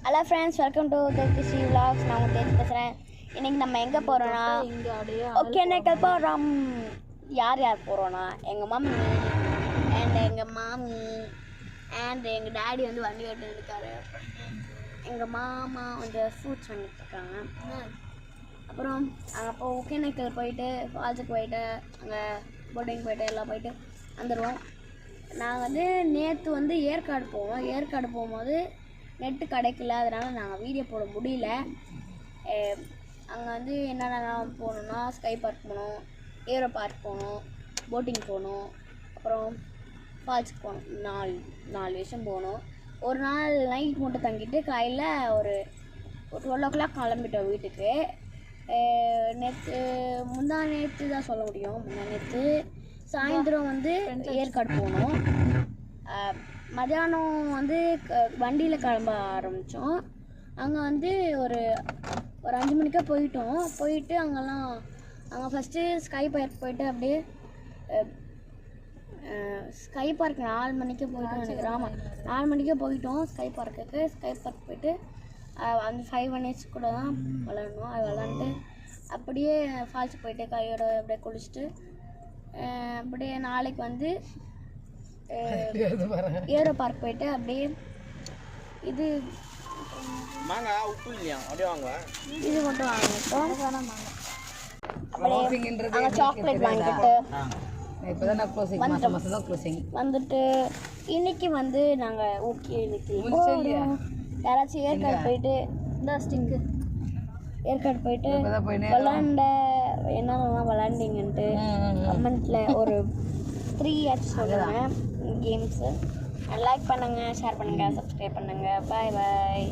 Hello friends, welcome to Tejasri vlogs. நான் உங்கள் தேஜ் பேசுகிறேன். இன்றைக்கி நம்ம எங்கே போகிறோன்னா ஒகேனக்கல் போகிறோம். யார் போகிறோன்னா எங்கள் மம்மி அண்ட் எங்கள் மாமி அண்ட் எங்கள் டேடி வந்து வண்டி ஓட்டிட்டு இருக்காரு. எங்கள் மாமா வந்து ஃப்ரூட்ஸ் வாங்கிட்டு இருக்காங்க. அப்புறம் அங்கே அப்போ ஒகேனக்கல் போயிட்டு ஃபால்ஸுக்கு போயிட்டு அங்கே போட்டிங் போயிட்டு எல்லாம் போயிட்டு வந்துடுவோம். நாங்கள் வந்து நேற்று வந்து ஏற்காடு போவோம். ஏற்காடு போகும்போது நெட்டு கிடைக்கல, அதனால் நாங்கள் வீடியோ போட முடியல. அங்கே வந்து என்னென்னலாம் போகணுன்னா ஸ்கை பார்க் போகணும், ஏரோ பார்க் போகணும், போட்டிங் போகணும், அப்புறம் ஃபால்ஸுக்கு போகணும். நாலு விஷயம் போகணும். ஒரு நாள் நைட் மட்டும் தங்கிட்டு காலையில் ஒரு 12 o'clock கிளம்பிட்டோம் வீட்டுக்கு. நேற்று தான் சொல்ல முடியும். நேற்று சாயந்தரம் வந்து ஏற்காடு போனோம். மதியானம் வந்து வண்டியில் கிளம்ப ஆரம்பித்தோம். அங்கே வந்து ஒரு 5 மணிக்கே போயிட்டு அங்கே ஃபஸ்ட்டு ஸ்கை பார்க் போயிட்டு அப்படியே ஸ்கை பார்க் 4 மணிக்கே போயிட்டோம் நினைக்கிறேன். ஆமாம், 4 மணிக்கே போயிட்டோம் ஸ்கை பார்க்குக்கு. ஸ்கை பார்க் போயிட்டு அந்த 5 minutes கூட தான் விளாடணும். அது விளாண்டுட்டு அப்படியே ஃபால்ஸுக்கு போயிட்டு கையோட அப்படியே குளிச்சுட்டு அப்படியே நாளைக்கு வந்து ஏரோ பார்க் போயிட்டு அப்படியே இது மட்டும் வாங்கிட்டோம். அப்படியே சாக்லேட் வாங்கிட்டு வந்துட்டு இன்னைக்கு வந்து நாங்கள் ஓகே யாராச்சும் ஏற்காடு போயிட்டு ஏற்காடு போயிட்டு என்னென்னலாம் விளாண்டிங்கன்ட்டு கமெண்ட்டில் ஒரு 3 ஆச்சு சொல்லுங்கள் கேம்ஸு. லைக் பண்ணுங்கள், ஷேர் பண்ணுங்கள், சப்ஸ்கிரைப் பண்ணுங்கள். பாய் பாய்.